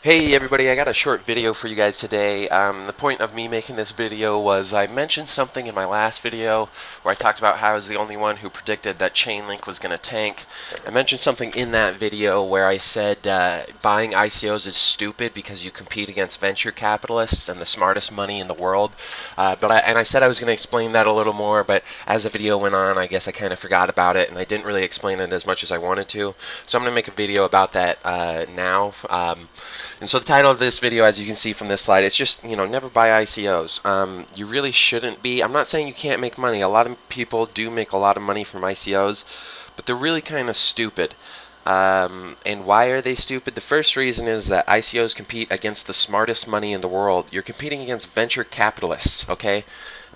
Hey everybody, I got a short video for you guys today. The point of me making this video was I mentioned something in my last video where I talked about how I was the only one who predicted that Chainlink was going to tank. I mentioned something in that video where I said buying ICOs is stupid because you compete against venture capitalists and the smartest money in the world. I said I was going to explain that a little more, but as the video went on, I guess I kind of forgot about it and I didn't really explain it as much as I wanted to. So I'm going to make a video about that now. And so the title of this video, as you can see from this slide, it's just, never buy ICOs. You really shouldn't be. I'm not saying you can't make money. A lot of people do make a lot of money from ICOs, but they're really kind of stupid. And why are they stupid? The first reason is that ICOs compete against the smartest money in the world. You're competing against venture capitalists, okay?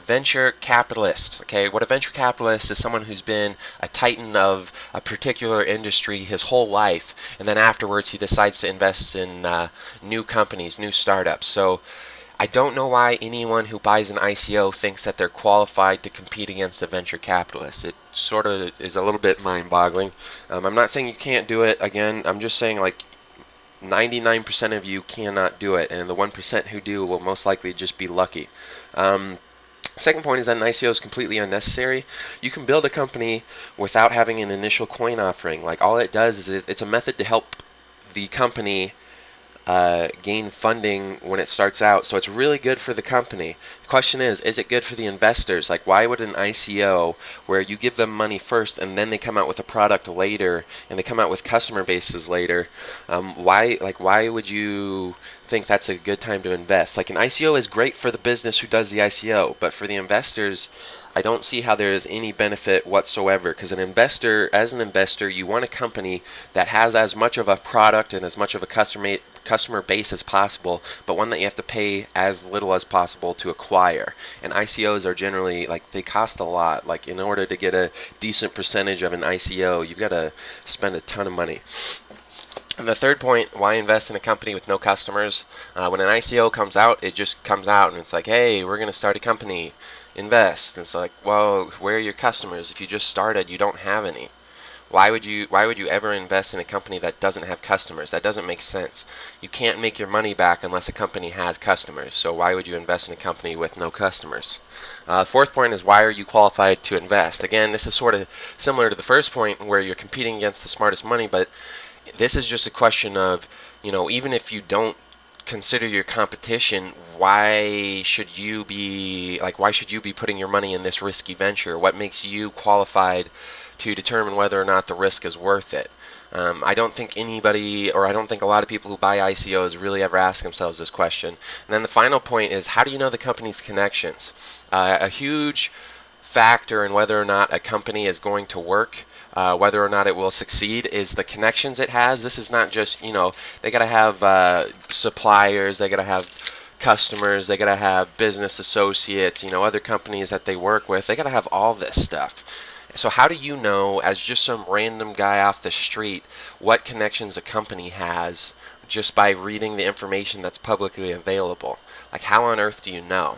Venture capitalists, okay? What a venture capitalist is someone who's been a titan of a particular industry his whole life, and then afterwards he decides to invest in new companies, new startups. So I don't know why anyone who buys an ICO thinks that they're qualified to compete against a venture capitalist. It sort of is a little bit mind-boggling. I'm not saying you can't do it. Again, I'm just saying like 99% of you cannot do it, and the 1% who do will most likely just be lucky. Second point is that an ICO is completely unnecessary. You can build a company without having an initial coin offering. Like all it does is it's a method to help the company gain funding when it starts out, so it's really good for the company. The question is it good for the investors? Like, why would an ICO, where you give them money first and then they come out with a product later and they come out with customer bases later, why would you think that's a good time to invest? Like, an ICO is great for the business who does the ICO, but for the investors, I don't see how there is any benefit whatsoever, because as an investor, you want a company that has as much of a product and as much of a customer base as possible, but one that you have to pay as little as possible to acquire. And ICOs are generally, like, they cost a lot. Like, in order to get a decent percentage of an ICO, you've got to spend a ton of money. And the third point, why invest in a company with no customers? When an ICO comes out, it just comes out and it's like, hey, we're going to start a company. Invest. And it's like, well, where are your customers? If you just started, you don't have any. Why would you ever invest in a company that doesn't have customers? That doesn't make sense. You can't make your money back unless a company has customers. So why would you invest in a company with no customers? Fourth point is, why are you qualified to invest? Again, this is sort of similar to the first point where you're competing against the smartest money, but this is just a question of, even if you don't consider your competition, why should you be putting your money in this risky venture? What makes you qualified to determine whether or not the risk is worth it? I don't think a lot of people who buy ICOs really ever ask themselves this question. And then the final point is, how do you know the company's connections? A huge factor in whether or not a company is going to work, whether or not it will succeed, is the connections it has. This is not just, they got to have suppliers, they got to have customers, they got to have business associates, other companies that they work with. They got to have all this stuff. So how do you know, as just some random guy off the street, what connections a company has just by reading the information that's publicly available? Like, how on earth do you know?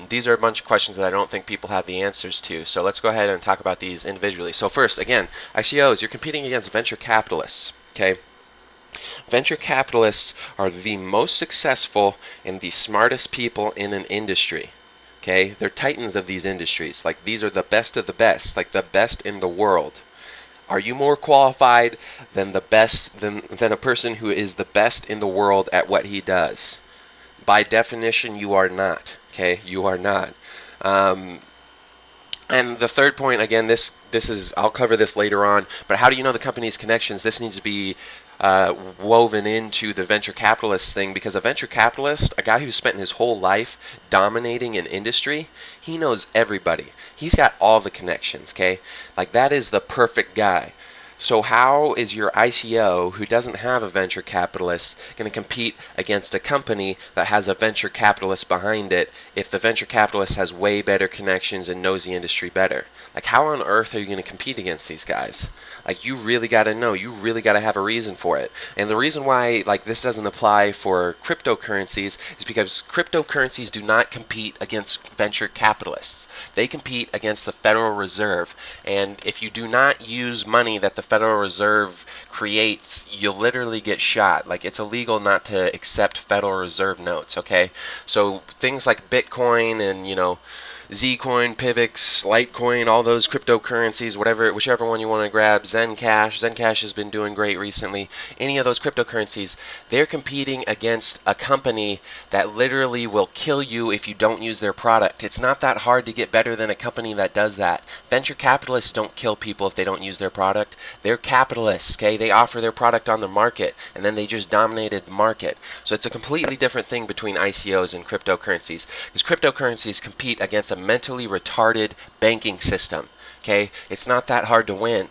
These are a bunch of questions that I don't think people have the answers to. So let's go ahead and talk about these individually. So first, again, ICOs, you're competing against venture capitalists, okay? Venture capitalists are the most successful and the smartest people in an industry. Okay, they're titans of these industries. Like, these are the best of the best, like the best in the world. Are you more qualified than the best than a person who is the best in the world at what he does? By definition, you are not. Okay, you are not. And the third point, again, this is, I'll cover this later on, but how do you know the company's connections? This needs to be woven into the venture capitalist thing, because a venture capitalist, a guy who's spent his whole life dominating an industry, he knows everybody. He's got all the connections, okay? Like, that is the perfect guy. So how is your ICO, who doesn't have a venture capitalist, going to compete against a company that has a venture capitalist behind it if the venture capitalist has way better connections and knows the industry better? Like, how on earth are you going to compete against these guys? Like, you really got to know. You really got to have a reason for it. And the reason why, like, this doesn't apply for cryptocurrencies is because cryptocurrencies do not compete against venture capitalists. They compete against the Federal Reserve. And if you do not use money that the Federal Reserve creates, you'll literally get shot. Like, it's illegal not to accept Federal Reserve notes, okay? So things like Bitcoin and, you know, Zcoin, Pivx, Litecoin, all those cryptocurrencies, whichever one you want to grab, Zencash has been doing great recently. Any of those cryptocurrencies, they're competing against a company that literally will kill you if you don't use their product. It's not that hard to get better than a company that does that. Venture capitalists don't kill people if they don't use their product. They're capitalists, okay? They offer their product on the market, and then they just dominated the market. So it's a completely different thing between ICOs and cryptocurrencies, because cryptocurrencies compete against a mentally retarded banking system. Okay, it's not that hard to win.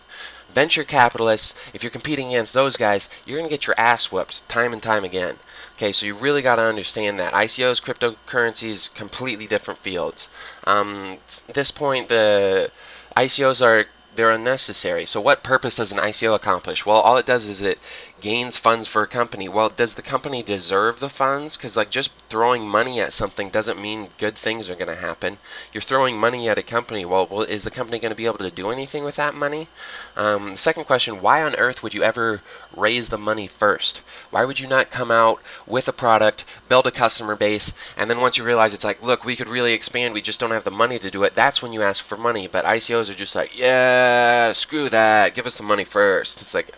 Venture capitalists, if you're competing against those guys, you're going to get your ass whooped time and time again. Okay, so you really got to understand that. ICOs, cryptocurrencies, completely different fields. At this point, the ICOs they're unnecessary. So what purpose does an ICO accomplish? Well, all it does is it gains funds for a company. Well, does the company deserve the funds? Because like just throwing money at something doesn't mean good things are going to happen. You're throwing money at a company. Well, is the company going to be able to do anything with that money? The second question, why on earth would you ever raise the money first? Why would you not come out with a product, build a customer base, and then once you realize it's like, look, we could really expand, we just don't have the money to do it, that's when you ask for money. But ICOs are just like, yeah, screw that, give us the money first. It's like,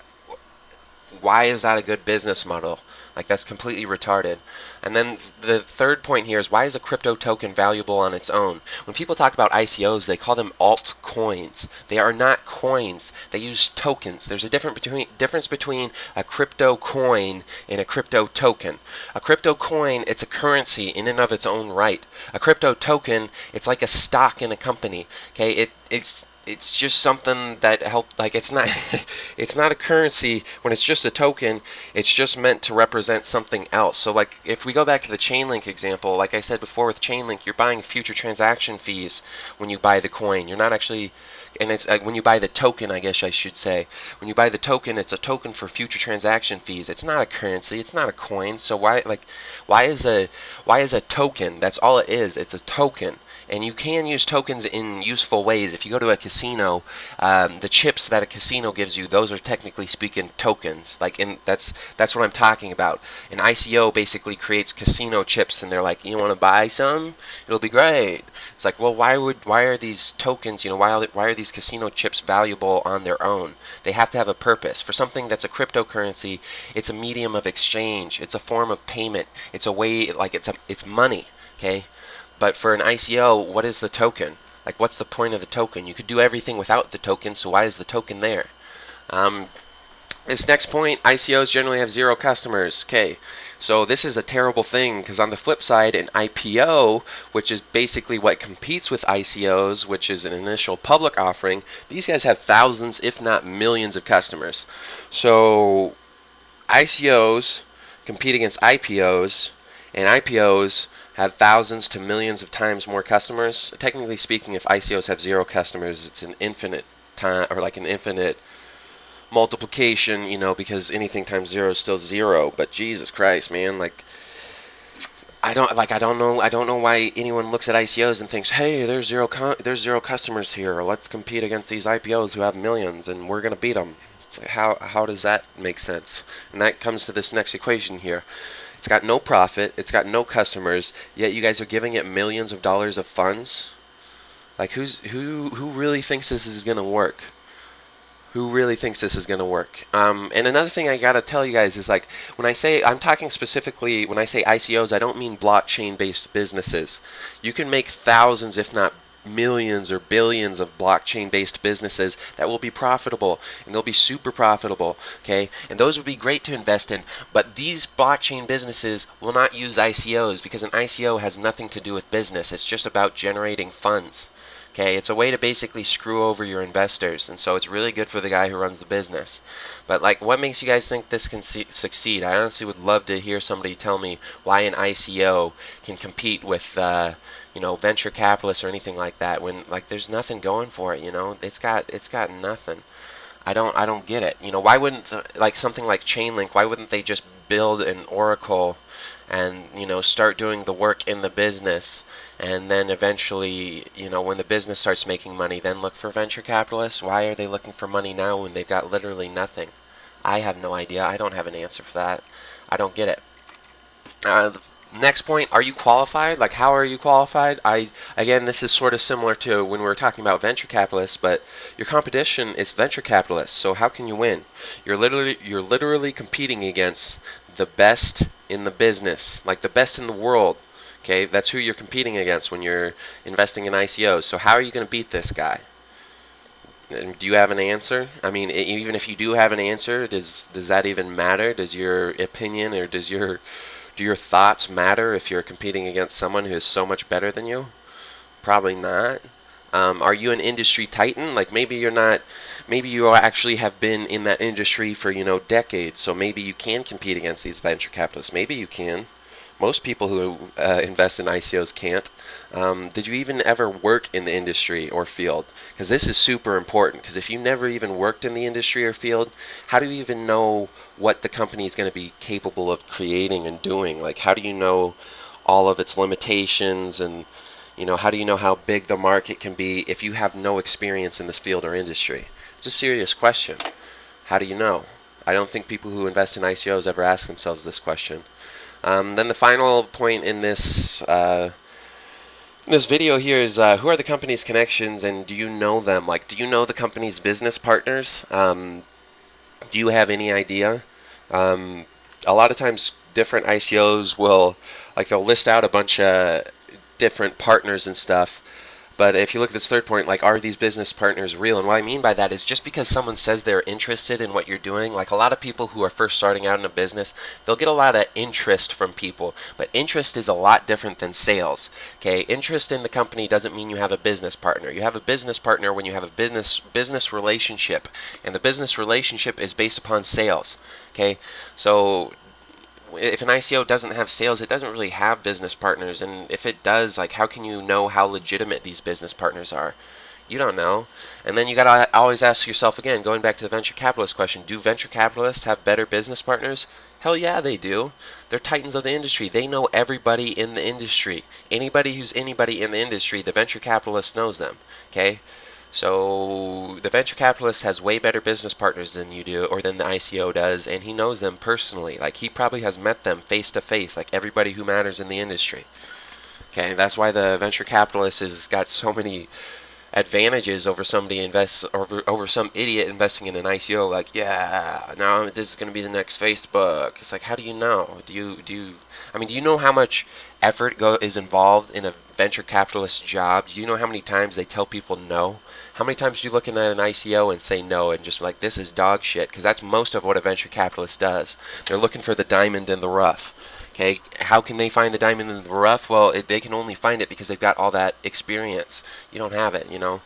why is that a good business model? Like, that's completely retarded. And then the third point here is, why is a crypto token valuable on its own? When people talk about ICOs, they call them altcoins. They are not coins. They use tokens. There's a difference between a crypto coin and a crypto token. A crypto coin, it's a currency in and of its own right. A crypto token, it's like a stock in a company. Okay, it's just something that helps. Like, it's not it's not a currency. When it's just a token, it's just meant to represent something else. So like, if we go back to the Chainlink example, like I said before with Chainlink, you're buying future transaction fees when you buy the coin. You're not actually, and it's when you buy the token, I guess I should say. When you buy the token, it's a token for future transaction fees. It's not a currency. It's not a coin. So why is a token? That's all it is. It's a token. And you can use tokens in useful ways. If you go to a casino, the chips that a casino gives you, those are technically speaking tokens. That's what I'm talking about. An ICO basically creates casino chips, and they're like, you want to buy some? It'll be great. It's like, well, why are these tokens, why are these casino chips valuable on their own? They have to have a purpose. For something that's a cryptocurrency, it's a medium of exchange. It's a form of payment. It's a way, like it's money. Okay. But for an ICO, what is the token? Like, what's the point of the token? You could do everything without the token, so why is the token there? This next point, ICOs generally have 0 customers. Okay, so this is a terrible thing, because on the flip side, an IPO, which is basically what competes with ICOs, which is an initial public offering, these guys have thousands, if not millions of customers. So ICOs compete against IPOs, and IPOs have thousands to millions of times more customers. Technically speaking, if ICOs have 0 customers, it's an infinite time, or like an infinite multiplication, because anything times 0 is still 0. But Jesus Christ, man, like, I don't know why anyone looks at ICOs and thinks, hey, there's 0 customers here, let's compete against these IPOs who have millions and we're gonna beat them. It's like, how does that make sense? And that comes to this next equation here. It's got no profit, it's got no customers, yet you guys are giving it millions of dollars of funds. Like, who really thinks this is gonna work? Who really thinks this is gonna work? And another thing I gotta tell you guys is, like, I'm talking specifically when I say ICOs, I don't mean blockchain-based businesses. You can make thousands, if not millions or billions of blockchain-based businesses that will be profitable, and they'll be super profitable, okay? And those would be great to invest in, but these blockchain businesses will not use ICOs, because an ICO has nothing to do with business. It's just about generating funds, okay? It's a way to basically screw over your investors, and so it's really good for the guy who runs the business. But, like, what makes you guys think this can succeed? I honestly would love to hear somebody tell me why an ICO can compete with venture capitalists or anything like that, when, like, there's nothing going for it. It's got nothing. I don't get it. Why wouldn't, like, something like Chainlink, why wouldn't they just build an oracle and, you know, start doing the work in the business, and then eventually, you know, when the business starts making money, then look for venture capitalists? Why are they looking for money now when they've got literally nothing? I have no idea. I don't have an answer for that. I don't get it. The next point, are you qualified? Like, how are you qualified? Again, this is sort of similar to when we were talking about venture capitalists, but your competition is venture capitalists. So how can you win? You're literally competing against the best in the business, like the best in the world. Okay, that's who you're competing against when you're investing in ICOs. So how are you going to beat this guy? Do you have an answer? I mean, even if you do have an answer, does that even matter? Does your opinion or do your thoughts matter if you're competing against someone who is so much better than you? Probably not. Are you an industry titan? Like, maybe you're not. Maybe you actually have been in that industry for, you know, decades. So maybe you can compete against these venture capitalists. Maybe you can. Most people who invest in ICOs can't. Did you even ever work in the industry or field? Because this is super important. Because if you never even worked in the industry or field, how do you even know what the company is going to be capable of creating and doing? Like, how do you know all of its limitations, and, you know, how do you know how big the market can be if you have no experience in this field or industry? It's a serious question. How do you know? I don't think people who invest in ICOs ever ask themselves this question. Then the final point in this video here is who are the company's connections, and do you know them? Like, do you know the company's business partners? Do you have any idea? A lot of times different ICOs will, like, they'll list out a bunch of different partners and stuff. But if you look at this third point, like, are these business partners real? And what I mean by that is just because someone says they're interested in what you're doing, like a lot of people who are first starting out in a business, they'll get a lot of interest from people. But interest is a lot different than sales. Okay, interest in the company doesn't mean you have a business partner. You have a business partner when you have a business relationship, and the business relationship is based upon sales. Okay, so if an ICO doesn't have sales, it doesn't really have business partners. And if it does, like, how can you know how legitimate these business partners are? You don't know. And then you gotta always ask yourself again, going back to the venture capitalist question, do venture capitalists have better business partners? Hell yeah, they do. They're titans of the industry. They know everybody in the industry. Anybody who's anybody in the industry, the venture capitalist knows them. Okay? So the venture capitalist has way better business partners than you do, or than the ICO does, and he knows them personally. Like, he probably has met them face to face, like everybody who matters in the industry. Okay, that's why the venture capitalist has got so many advantages over somebody over some idiot investing in an ICO. Like, yeah, now this is going to be the next Facebook. It's like, how do you know? Do you know how much effort is involved in a venture capitalist job? Do you know how many times they tell people no? How many times do you look at an ICO and say no and just like, this is dog shit? Because that's most of what a venture capitalist does. They're looking for the diamond in the rough. Okay, how can they find the diamond in the rough? Well, they can only find it because they've got all that experience. You don't have it, you know.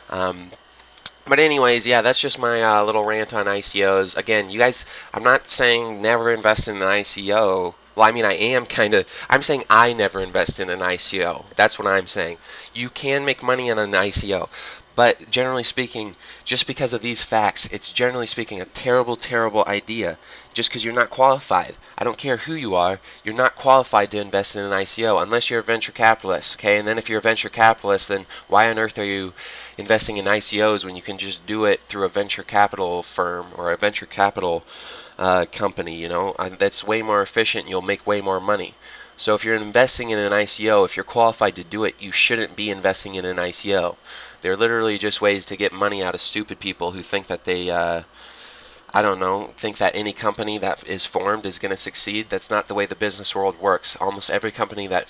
But anyways, yeah, that's just my little rant on ICOs. Again, you guys, I'm not saying never invest in an ICO. Well, I mean, I'm saying I never invest in an ICO. That's what I'm saying. You can make money on an ICO. But generally speaking, just because of these facts, it's generally speaking a terrible, terrible idea. Just because you're not qualified. I don't care who you are, you're not qualified to invest in an ICO unless you're a venture capitalist. Okay, and then if you're a venture capitalist, then why on earth are you investing in ICOs when you can just do it through a venture capital firm or a venture capital company? You know, that's way more efficient. You'll make way more money. So if you're investing in an ICO, if you're qualified to do it, you shouldn't be investing in an ICO. They're literally just ways to get money out of stupid people who think that they, I don't know, think that any company that is formed is going to succeed. That's not the way the business world works. Almost every company that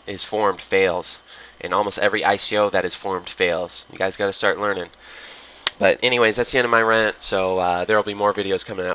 is formed fails. And almost every ICO that is formed fails. You guys got to start learning. But anyways, that's the end of my rant. So there will be more videos coming out.